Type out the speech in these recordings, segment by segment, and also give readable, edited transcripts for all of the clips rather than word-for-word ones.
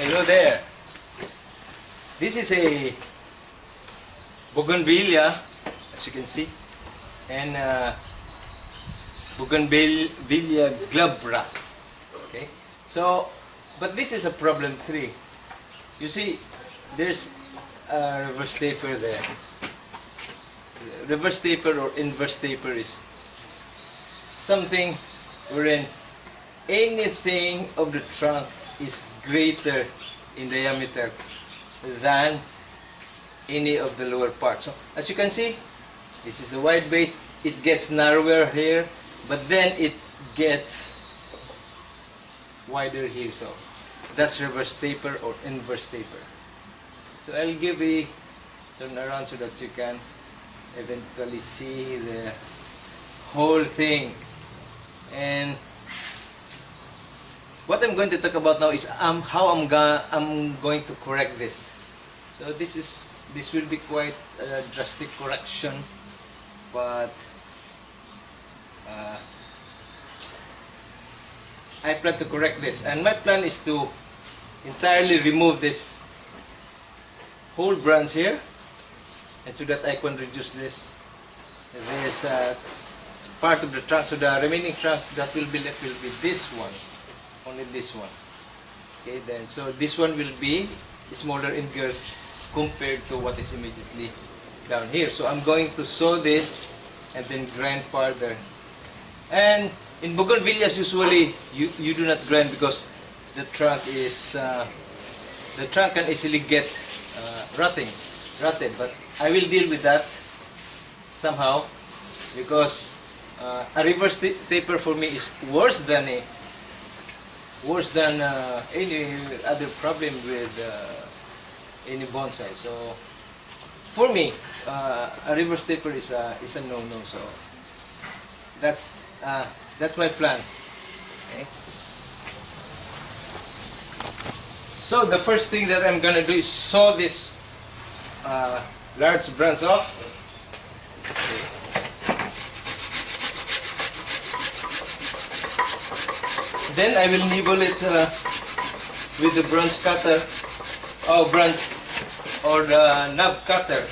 Hello there. This is a Bougainvilla, as you can see, and Bougainvilla glabra. Okay, so but this is a problem 3. You see, there's a reverse taper there. Reverse taper or inverse taper is something wherein anything of the trunk is greater in diameter than any of the lower parts. So as you can see, this is the wide base. It gets narrower here, but then it gets wider here. So that's reverse taper or inverse taper. So I'll give a turn around so that you can eventually see the whole thing. And what I'm going to talk about now is how I'm going to correct this. So this will be quite a drastic correction, but I plan to correct this, and my plan is to entirely remove this whole branch here, and so that I can reduce this part of the trunk. So the remaining trunk that will be left will be this one, only this one. Okay, then so this one will be smaller in girth compared to what is immediately down here. So I'm going to saw this and then grind further. And in bougainvillas usually you do not grind because the trunk can easily get rotted. But I will deal with that somehow, because a reverse taper for me is worse than any other problem with any bonsai. So for me, a reverse taper is a no-no. So that's my plan. Okay. So the first thing that I'm gonna do is saw this large branch off. Okay. Then I will nibble it with the branch cutter, or the knob cutter.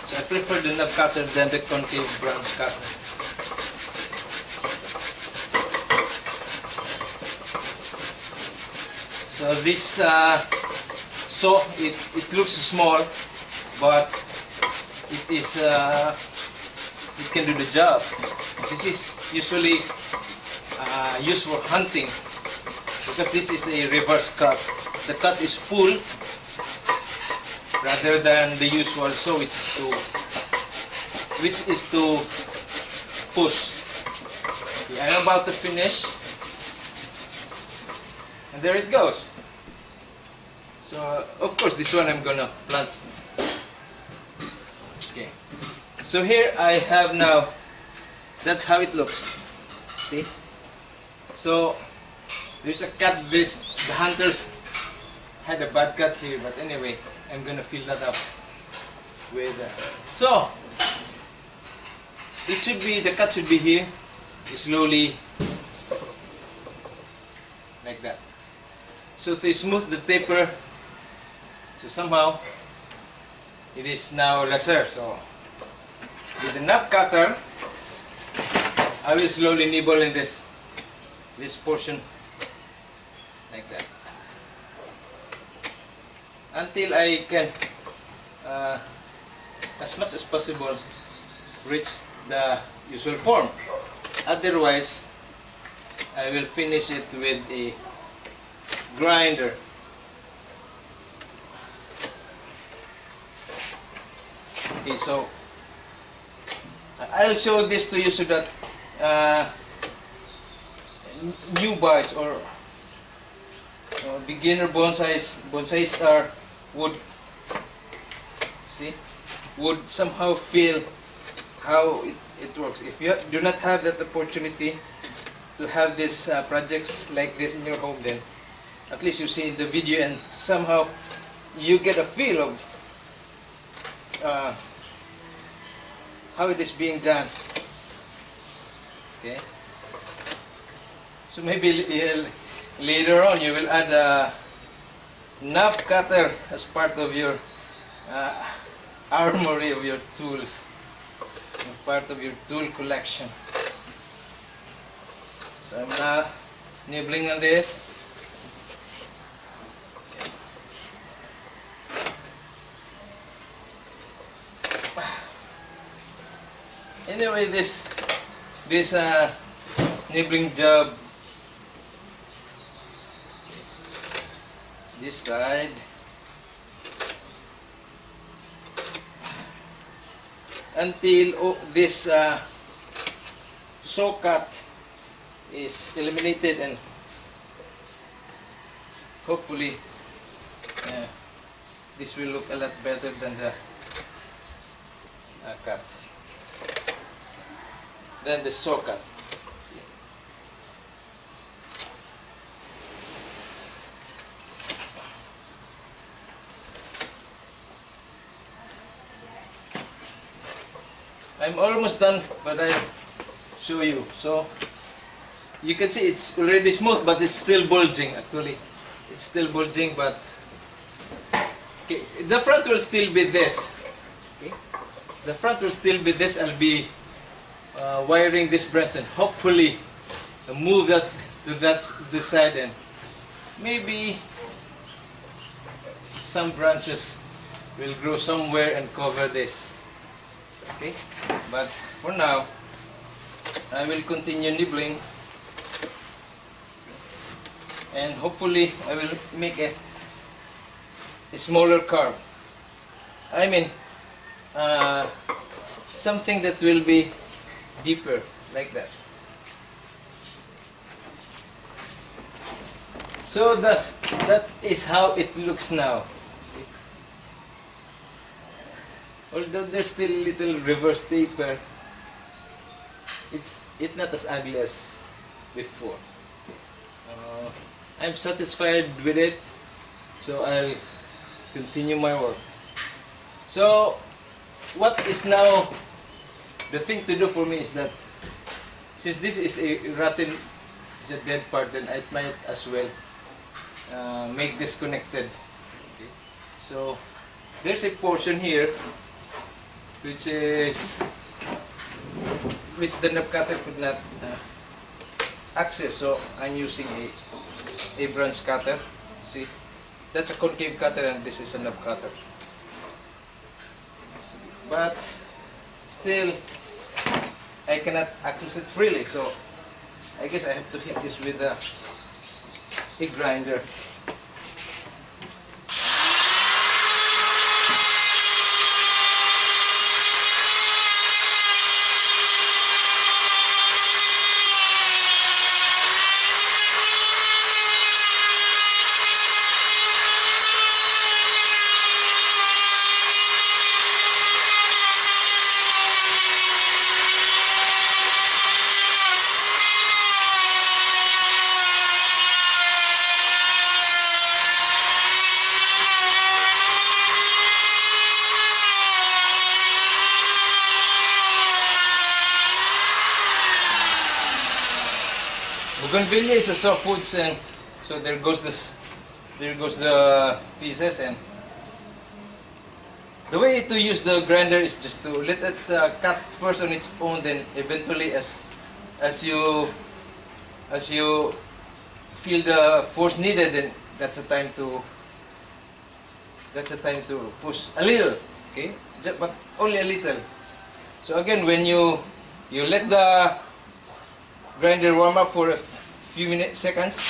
So I prefer the knob cutter than the concave branch cutter. So this saw, it looks small, but it can do the job. This is usually used for hunting, because this is a reverse cut. The cut is pull rather than the usual saw, which is to push. Okay, I'm about to finish, and there it goes. So of course this one I'm gonna plant. Okay, so here I have now, that's how it looks. See? So there's a cut base. The hunters had a bad cut here, but anyway, I'm gonna fill that up with. So it should be, the cut should be here, slowly like that. So to smooth the taper, so somehow it is now lesser. So with the knob cutter, I will slowly nibble in this portion like that until I can as much as possible reach the usual form. Otherwise I will finish it with a grinder. Okay, so I'll show this to you so that newbies or beginner bonsaists would somehow feel how it works. If you do not have that opportunity to have these projects like this in your home, then at least you see in the video and somehow you get a feel of how it is being done. Okay. So maybe later on you will add knob cutter as part of your armory of your tools, part of your tool collection. So I'm now nibbling on this. Anyway, this nibbling job, this side, until this saw cut is eliminated, and hopefully this will look a lot better than the cut, than the saw cut. See? I'm almost done, but I'll show you. So you can see it's already smooth, but it's still bulging. Actually, it's still bulging, but okay, the front will still be this. Okay, the front will still be this. I'll be wiring this branch and hopefully move that to this side, and maybe some branches will grow somewhere and cover this. Okay, but for now I will continue nibbling, and hopefully I will make a smaller carve. I mean something that will be deeper, like that. So that is how it looks now. See? Although there's still little reverse taper, it's not as ugly as before. I'm satisfied with it, so I'll continue my work. So what is now the thing to do for me is that, since this is a rotten, is a dead part, then I might as well make this connected. Okay. So there's a portion here which the knob cutter could not access, so I'm using a branch cutter. See, that's a concave cutter and this is a knob cutter, but still I cannot access it freely, so I guess I have to hit this with a grinder. Bougainvilla is a softwoods, and so there goes the pieces, and the way to use the grinder is just to let it cut first on its own, then eventually as you feel the force needed, then that's a time to push a little, okay, but only a little. So again, when you let the grinder warm up for a few seconds.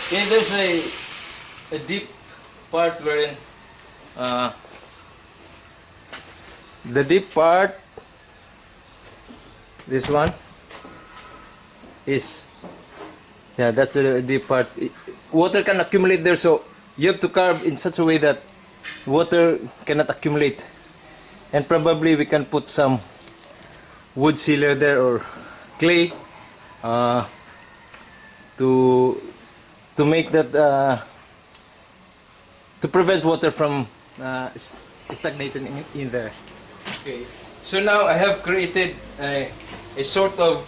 Okay, there's a deep part wherein the deep part, this one is, yeah, that's a deep part. Water can accumulate there, so you have to carve in such a way that water cannot accumulate. And probably we can put some wood sealer there or clay to make that to prevent water from stagnating in there. Okay, so now I have created a sort of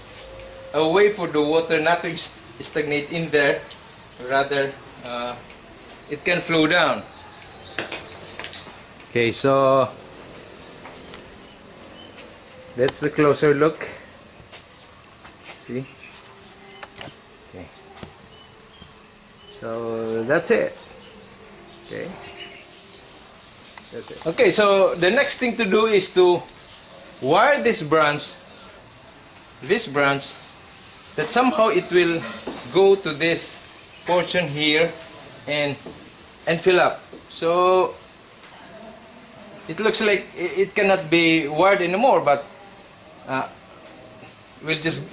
a way for the water not to stagnate in there, rather it can flow down. Okay, so that's the closer look. See? Okay. So that's it. Okay. That's it. Okay, so the next thing to do is to wire this branch, that somehow it will go to this portion here and fill up. So it looks like it cannot be wired anymore, but we'll just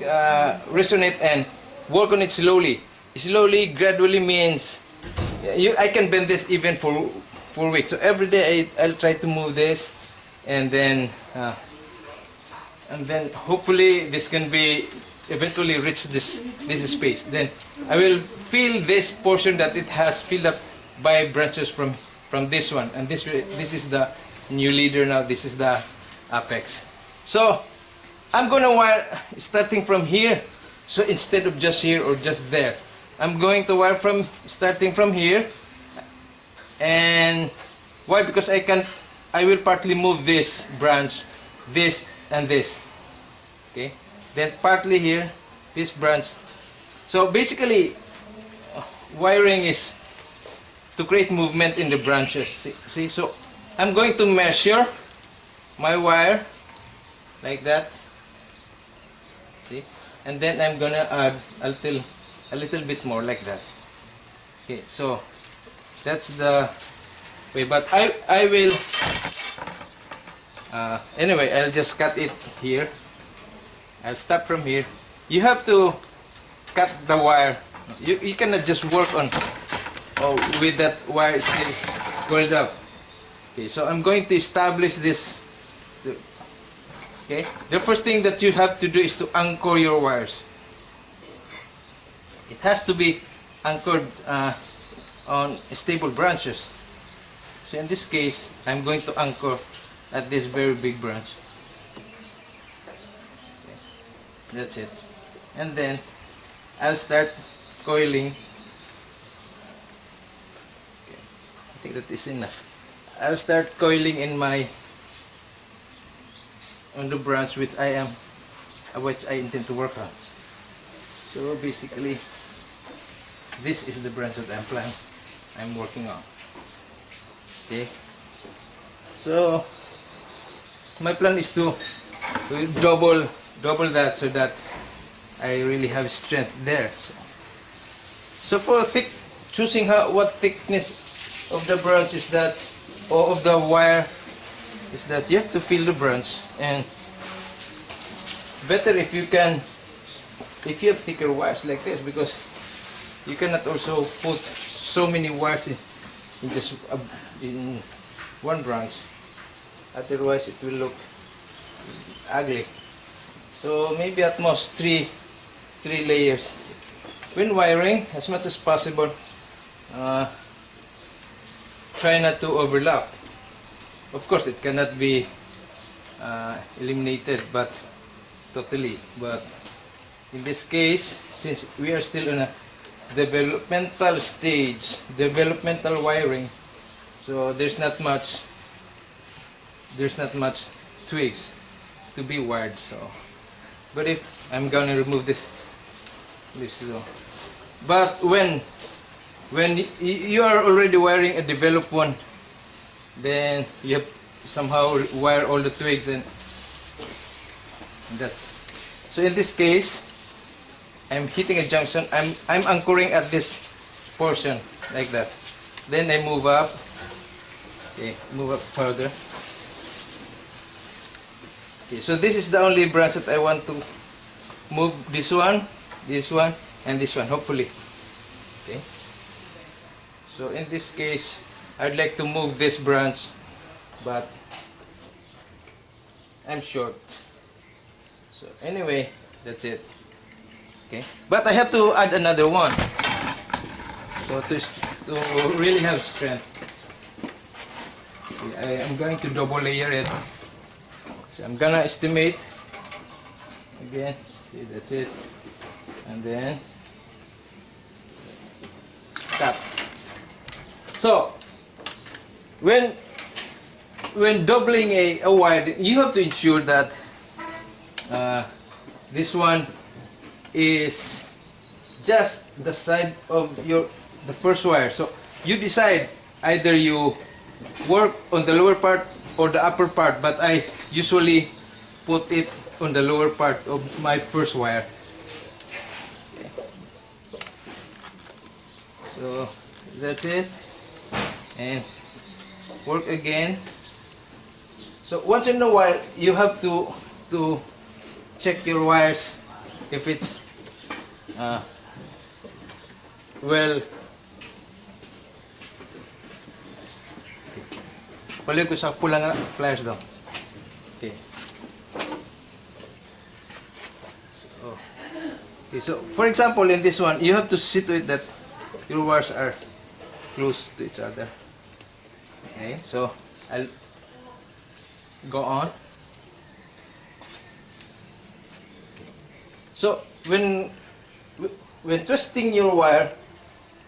resonate and work on it slowly. Slowly, gradually means I can bend this even for 4 weeks. So every day I'll try to move this, and then hopefully this can be eventually reach this space. Then I will fill this portion that it has filled up by branches from this one, and this is the new leader now. This is the apex. So I'm gonna wire starting from here. So instead of just here or just there, I'm going to wire starting from here. And why? Because I will partly move this branch, this and this. Okay, then partly here, this branch. So basically, wiring is to create movement in the branches. See? So I'm going to measure my wire like that. See? And then I'm gonna add a little bit more like that. Okay, so that's the way. But I will anyway, I'll just cut it here. I'll start from here. You have to cut the wire. You cannot just work on with that wire still going up. Okay, so I'm going to establish this. Okay, the first thing that you have to do is to anchor your wires. It has to be anchored on stable branches. So in this case, I'm going to anchor at this very big branch. Okay, that's it. And then I'll start coiling. Okay, I think that is enough. I'll start coiling on the branch which I intend to work on. So basically, this is the branch that I'm working on. Okay. So my plan is to double that so that I really have strength there. So for choosing what thickness of the branch is that, or of the wire is that, you have to feel the branch, and better if you have thicker wires like this, because you cannot also put so many wires in just in one branch, otherwise it will look ugly. So maybe at most three layers. When wiring, as much as possible, try not to overlap. Of course, it cannot be eliminated, but totally. But in this case, since we are still in a developmental stage, developmental wiring, so there's not much twigs to be wired. So, but if I'm gonna remove this, so. But when you are already wiring a developed one, then you have somehow wire all the twigs, and that's so. In this case, I'm hitting a junction. I'm anchoring at this portion like that. Then I move up. Okay, move up further. Okay, so this is the only branch that I want to move. This one, and this one, hopefully. Okay. So in this case, I'd like to move this branch, but I'm short. So anyway, that's it. Okay, but I have to add another one. So to really have strength, okay, I'm going to double layer it. So I'm gonna estimate again. See, that's it, and then tap. So when doubling a wire, you have to ensure that this one is just the side of the first wire. So you decide, either you work on the lower part or the upper part, but I usually put it on the lower part of my first wire. Okay. So that's it, and work again. So once in a while you have to check your wires if it's well. Paliw ko sa pula nga pliers daw. Okay. So for example, in this one, you have to see to it that your wires are close to each other. Okay, so I'll go on. So when twisting your wire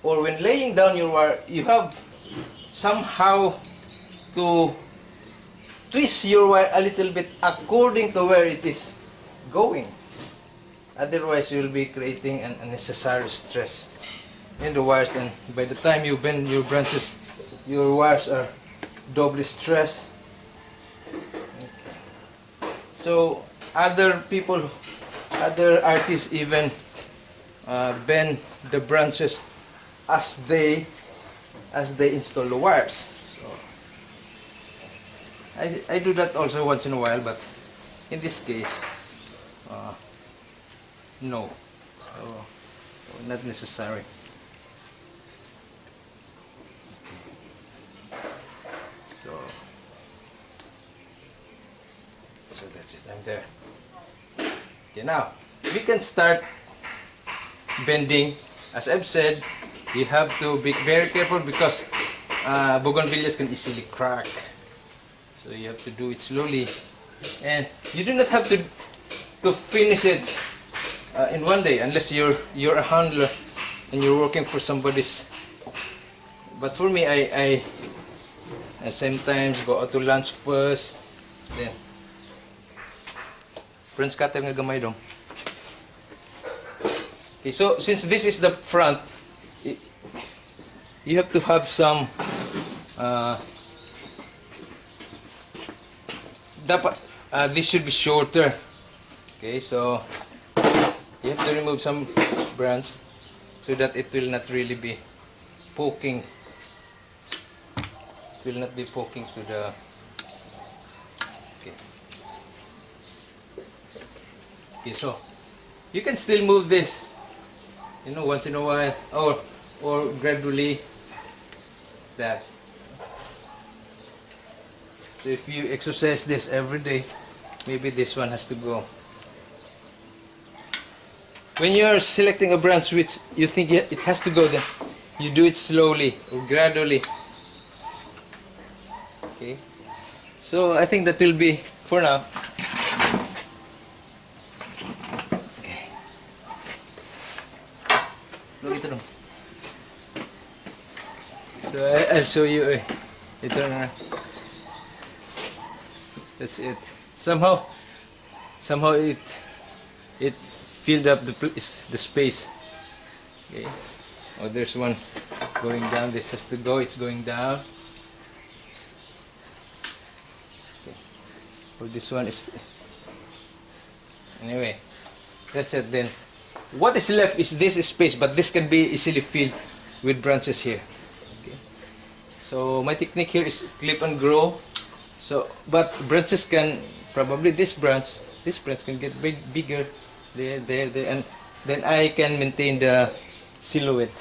or when laying down your wire, you have somehow to twist your wire a little bit according to where it is going. Otherwise, you will be creating an unnecessary stress in the wires, and by the time you bend your branches, your wires are doubly stressed. So other people, other artists even bend the branches as they install the wires. So I do that also once in a while, but in this case, no, not necessary. So that's it. I'm there. Okay, now we can start bending. As I've said, you have to be very careful because bougainvilleas can easily crack. So you have to do it slowly, and you do not have to finish it in one day unless you're a handler and you're working for somebody's. But for me, I sometimes go out to lunch first, then French cutter nga gamay dong. Okay, so since this is the front, you have to have some this should be shorter. Okay, so you have to remove some branch so that it will not really be poking. It will not be poking to the. Okay. Okay, so you can still move this, you know, once in a while, or gradually. That. So if you exercise this every day, maybe this one has to go. When you're selecting a branch which you think it has to go, then you do it slowly or gradually. Okay. So I think that will be for now. Okay. Look ito dong. So I'll show you. Ito na. That's it. Somehow it filled up the space. Okay. Oh, there's one going down. This has to go. It's going down. Okay. Oh, this one is. Anyway, that's it. Then what is left is this space, but this can be easily filled with branches here. Okay. So my technique here is clip and grow. So, but branches can, probably this branch can get bigger, there, and then I can maintain the silhouette.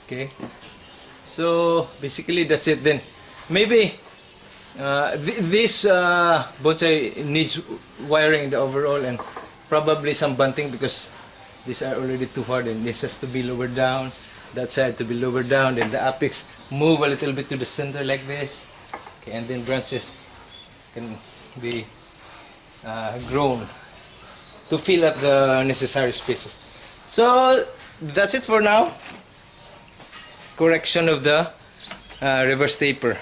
Okay. So basically that's it then. Maybe this bonsai needs wiring, the overall, and probably some bunting, because these are already too hard, and this has to be lowered down, that side to be lowered down, then the apex move a little bit to the center like this. Okay, and then branches can be grown to fill up the necessary spaces. So that's it for now. Correction of the reverse taper.